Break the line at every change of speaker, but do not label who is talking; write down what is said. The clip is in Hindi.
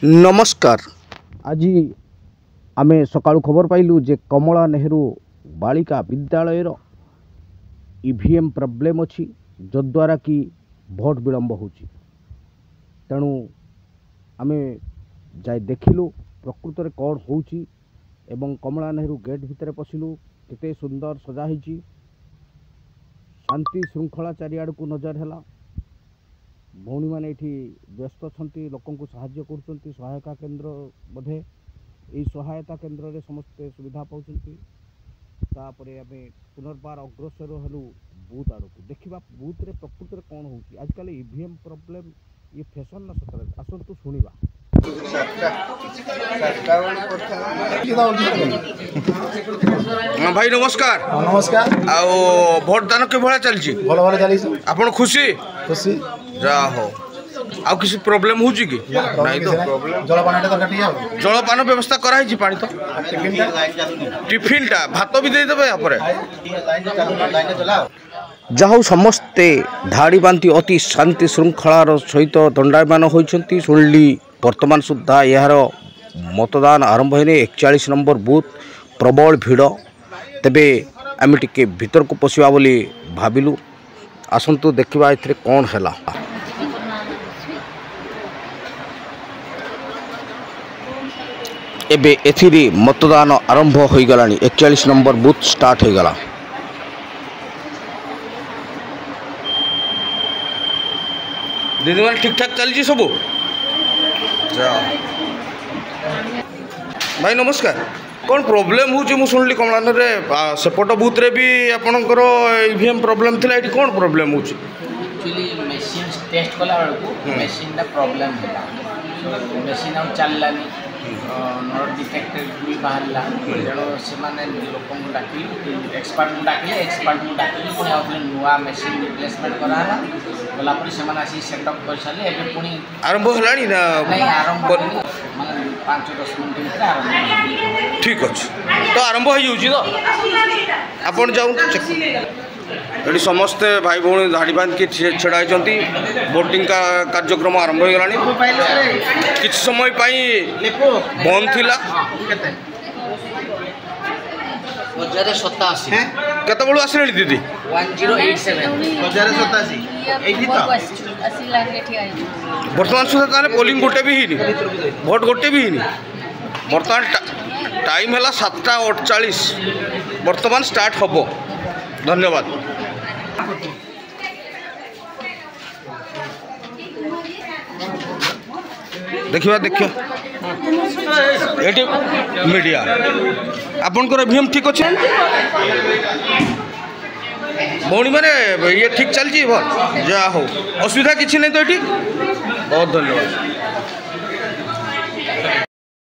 नमस्कार। आज आमे सकाळु खबर पाइलु जे कमला नेहरू बालिका विद्यालय ईवीएम प्रॉब्लम अच्छी जद्वारा कि भोट विलंब होची। तेणु आमे जाय देखिलु प्रकृत में कौन होची एवं कमला नेहरू गेट भितर पशिलु केते सुंदर सजा होची। शांति श्रृंखला चारिआड़ को नजर है। भौणी मैंने ये व्यस्त अच्छा लोक साहाय्य कर सहायता केन्द्र बोधे यही सहायता केन्द्र रे समस्ते सुविधा पाँच पुनर्बार अग्रसर हेलु बूथ आड़ को देखा बूथ रे प्रकृत में कौन होची। आजकल ईवीएम प्रॉब्लम ये फैशन ना सतरे आसतु शुणा। भाई नमस्कार।
नमस्कार।
भोट दान के भाया चलची
भल चली
आपण खुशी
खुशी
जा हो आ किसी प्रॉब्लम हो कि नहीं तो जलपान व्यवस्था कराई पानी तो टिफिन टा भात भी दे देबे यापर जाहु समस्ते धाड़ी बांधी अति शांति श्रृंखलार सहित दंडायमान होइछंती। सुनली वर्तमान सुधा यार मतदान आरंभ होने 41 नंबर बूथ प्रबल भिड़। तेबे आम टिके भीतर को पशिबा बोली भाविलु। आसंतु देखिबा एथरे कौन हैला। एबे एथिरे मतदान आरंभ हो गलानी। 41 नंबर बूथ स्टार्ट हो गला। दीदी मैंने ठीक ठाक चलती सब भाई नमस्कार। कौन प्रोब्लेम हो शुणिली कमला सेपट बूथ रे भी आपणकर ईवीएम प्रॉब्लम थिला। एठी कौन प्रोब्लेम हो
एक्चुअली मशीन टेस्ट कला बेलू मशीन टा प्रॉब्लम है। मशीन आउ चललानी नट डिटेक्टेड भी बाहरला तेणु से लोक डाक एक्सपर्ट को डाकिले एक्सपर्ट को डाकिले पुणी आउे नुआ मशीन रिप्लेसमेंट कराला गलापर से आसी सेटअप कर सारे एवं पुणी
आरंभ होलानी ना
नहीं आरंभ माने 5-10 मिनट भितर आरंभ।
ठीक अच्छे तो आरंभ हो आपन जाऊँ ये समस्ते भाई भौणी धाड़ी बांध के छड़ाई वोटिंग का कार्यक्रम आरंभ हो गलानी। किछ समय बंद थिला केते बळु आसले दीदी
1087
वर्तमान सुधा ताने पोलिंग गोटे भी हिनी भोट गोटे भी हिनी। वर्तमान टाइम है 7:48 वर्तमान स्टार्ट हम। धन्यवाद। देखिए देखिए ये मीडिया आपनकर ईवीएम ठीक अच्छे भौणी मैंने ये ठीक चलती भल जा हो असुविधा किसी नहीं तो ये बहुत धन्यवाद।